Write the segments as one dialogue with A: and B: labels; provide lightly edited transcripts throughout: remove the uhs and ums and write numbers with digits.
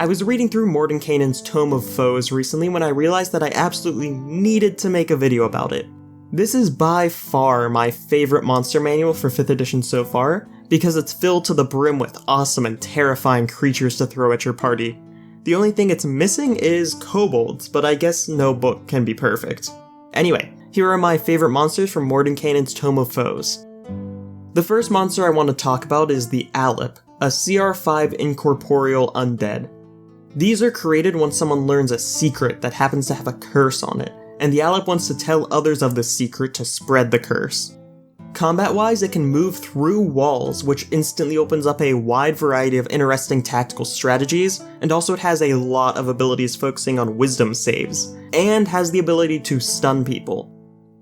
A: I was reading through Mordenkainen's Tome of Foes recently when I realized that I absolutely needed to make a video about it. This is by far my favorite monster manual for 5th edition so far, because it's filled to the brim with awesome and terrifying creatures to throw at your party. The only thing it's missing is kobolds, but I guess no book can be perfect. Anyway, here are my favorite monsters from Mordenkainen's Tome of Foes. The first monster I want to talk about is the Allip, a CR5 incorporeal undead. These are created when someone learns a secret that happens to have a curse on it, and the Allip wants to tell others of the secret to spread the curse. Combat-wise, it can move through walls, which instantly opens up a wide variety of interesting tactical strategies, and also it has a lot of abilities focusing on wisdom saves, and has the ability to stun people.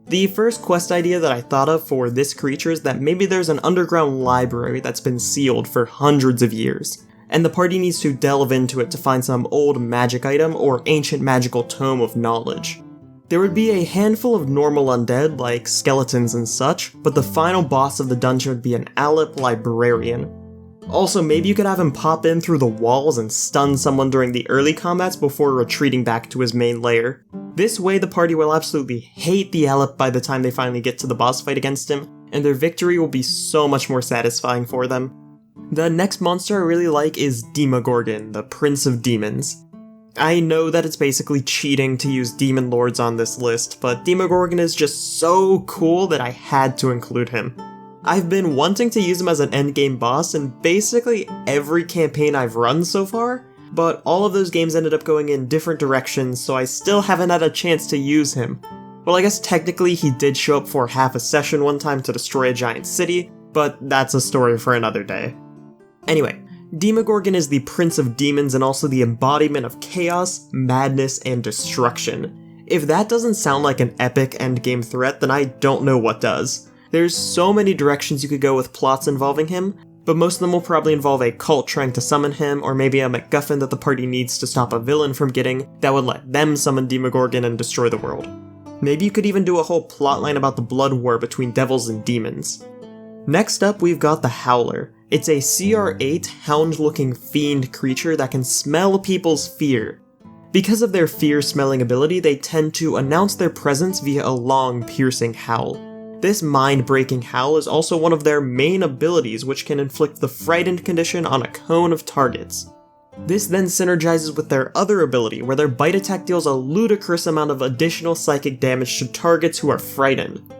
A: The first quest idea that I thought of for this creature is that maybe there's an underground library that's been sealed for hundreds of years, and the party needs to delve into it to find some old magic item or ancient magical tome of knowledge. There would be a handful of normal undead, like skeletons and such, but the final boss of the dungeon would be an Allip librarian. Also, maybe you could have him pop in through the walls and stun someone during the early combats before retreating back to his main lair. This way the party will absolutely hate the Allip by the time they finally get to the boss fight against him, and their victory will be so much more satisfying for them. The next monster I really like is Demogorgon, the Prince of Demons. I know that it's basically cheating to use Demon Lords on this list, but Demogorgon is just so cool that I had to include him. I've been wanting to use him as an endgame boss in basically every campaign I've run so far, but all of those games ended up going in different directions, so I still haven't had a chance to use him. Well, I guess technically he did show up for half a session one time to destroy a giant city, but that's a story for another day. Anyway, Demogorgon is the Prince of Demons and also the embodiment of chaos, madness, and destruction. If that doesn't sound like an epic endgame threat, then I don't know what does. There's so many directions you could go with plots involving him, but most of them will probably involve a cult trying to summon him, or maybe a MacGuffin that the party needs to stop a villain from getting that would let them summon Demogorgon and destroy the world. Maybe you could even do a whole plotline about the blood war between devils and demons. Next up, we've got the Howler. It's a CR8 hound-looking fiend creature that can smell people's fear. Because of their fear-smelling ability, they tend to announce their presence via a long, piercing howl. This mind-breaking howl is also one of their main abilities, which can inflict the frightened condition on a cone of targets. This then synergizes with their other ability, where their bite attack deals a ludicrous amount of additional psychic damage to targets who are frightened.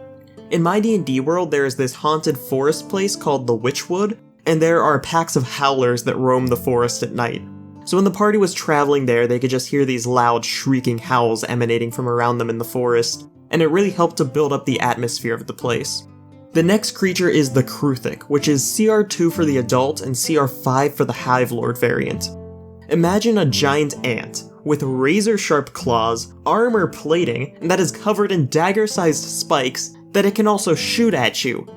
A: In my D&D world, there is this haunted forest place called the Witchwood, and there are packs of howlers that roam the forest at night. So when the party was traveling there, they could just hear these loud, shrieking howls emanating from around them in the forest, and it really helped to build up the atmosphere of the place. The next creature is the Kruthik, which is CR2 for the adult and CR5 for the Hive Lord variant. Imagine a giant ant with razor-sharp claws, armor plating, that is covered in dagger-sized spikes that it can also shoot at you.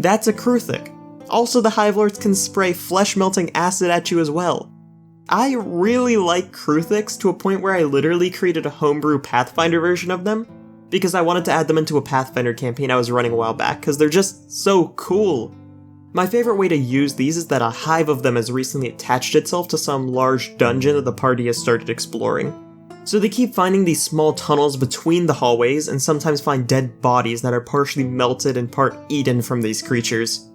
A: That's a Kruthik. Also, the Hive Lords can spray flesh-melting acid at you as well. I really like Kruthiks to a point where I literally created a homebrew Pathfinder version of them, because I wanted to add them into a Pathfinder campaign I was running a while back, because they're just so cool. My favorite way to use these is that a hive of them has recently attached itself to some large dungeon that the party has started exploring. So they keep finding these small tunnels between the hallways and sometimes find dead bodies that are partially melted and part eaten from these creatures.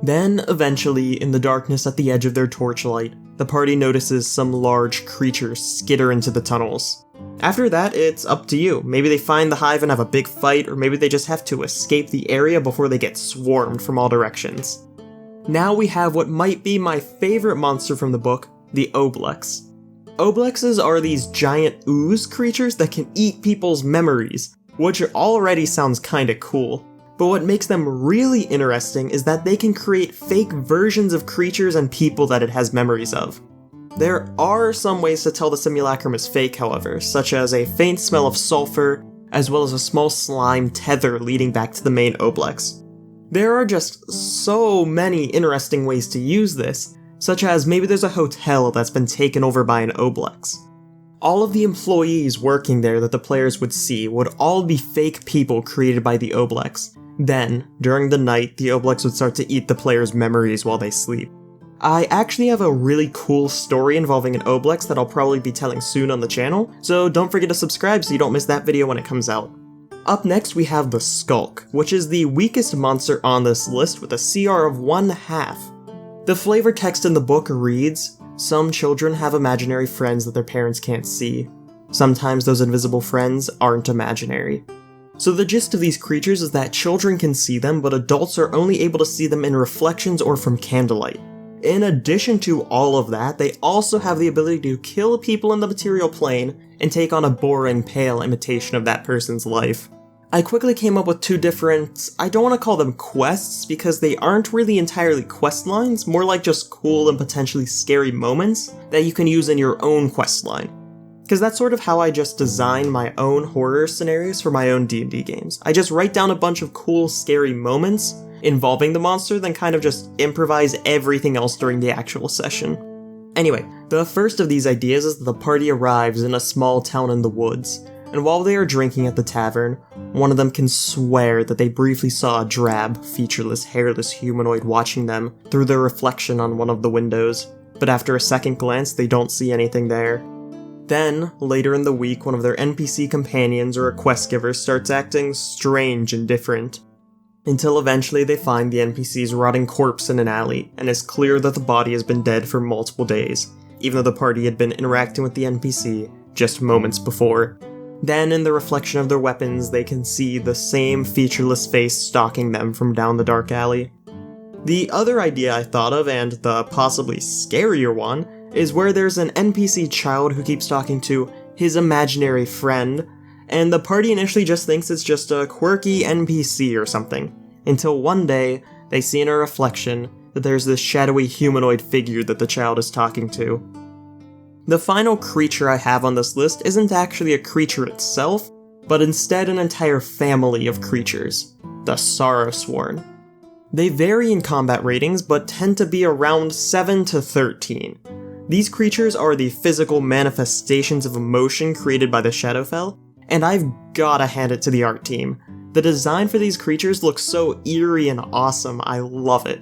A: Then, eventually, in the darkness at the edge of their torchlight, the party notices some large creatures skitter into the tunnels. After that, it's up to you. Maybe they find the hive and have a big fight, or maybe they just have to escape the area before they get swarmed from all directions. Now we have what might be my favorite monster from the book, the Oblex. Oblexes are these giant ooze creatures that can eat people's memories, which already sounds kinda cool. But what makes them really interesting is that they can create fake versions of creatures and people that it has memories of. There are some ways to tell the simulacrum is fake, however, such as a faint smell of sulfur, as well as a small slime tether leading back to the main Oblex. There are just so many interesting ways to use this, such as maybe there's a hotel that's been taken over by an Oblex. All of the employees working there that the players would see would all be fake people created by the Oblex. Then, during the night, the Oblex would start to eat the players' memories while they sleep. I actually have a really cool story involving an Oblex that I'll probably be telling soon on the channel, so don't forget to subscribe so you don't miss that video when it comes out. Up next we have the Skulk, which is the weakest monster on this list with a CR of 1/2. The flavor text in the book reads, "Some children have imaginary friends that their parents can't see. Sometimes those invisible friends aren't imaginary." So the gist of these creatures is that children can see them, but adults are only able to see them in reflections or from candlelight. In addition to all of that, they also have the ability to kill people in the material plane and take on a boring, pale imitation of that person's life. I quickly came up with two different, I don't want to call them quests because they aren't really entirely quest lines, more like just cool and potentially scary moments that you can use in your own quest line. Because that's sort of how I just design my own horror scenarios for my own D&D games. I just write down a bunch of cool, scary moments involving the monster, then kind of just improvise everything else during the actual session. Anyway, the first of these ideas is that the party arrives in a small town in the woods, and while they are drinking at the tavern, one of them can swear that they briefly saw a drab, featureless, hairless humanoid watching them through their reflection on one of the windows, but after a second glance they don't see anything there. Then, later in the week, one of their NPC companions or a quest giver starts acting strange and different, until eventually they find the NPC's rotting corpse in an alley, and it's clear that the body has been dead for multiple days, even though the party had been interacting with the NPC just moments before. Then, in the reflection of their weapons, they can see the same featureless face stalking them from down the dark alley. The other idea I thought of, and the possibly scarier one, is where there's an NPC child who keeps talking to his imaginary friend, and the party initially just thinks it's just a quirky NPC or something, until one day, they see in a reflection that there's this shadowy humanoid figure that the child is talking to. The final creature I have on this list isn't actually a creature itself, but instead an entire family of creatures, the Sorrowsworn. They vary in combat ratings, but tend to be around 7 to 13. These creatures are the physical manifestations of emotion created by the Shadowfell, and I've gotta hand it to the art team. The design for these creatures looks so eerie and awesome, I love it.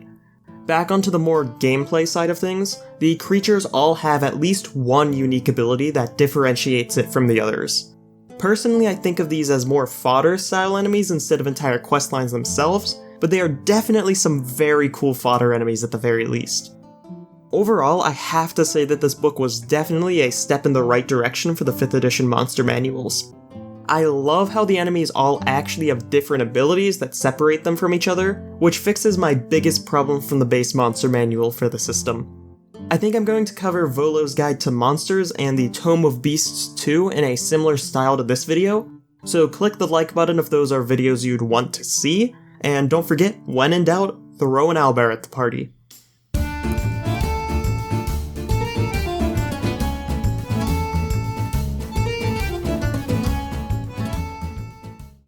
A: Back onto the more gameplay side of things, the creatures all have at least one unique ability that differentiates it from the others. Personally, I think of these as more fodder-style enemies instead of entire questlines themselves, but they are definitely some very cool fodder enemies at the very least. Overall, I have to say that this book was definitely a step in the right direction for the 5th edition monster manuals. I love how the enemies all actually have different abilities that separate them from each other, which fixes my biggest problem from the base monster manual for the system. I think I'm going to cover Volo's Guide to Monsters and the Tome of Beasts 2 in a similar style to this video, so click the like button if those are videos you'd want to see, and don't forget, when in doubt, throw an owlbear at the party.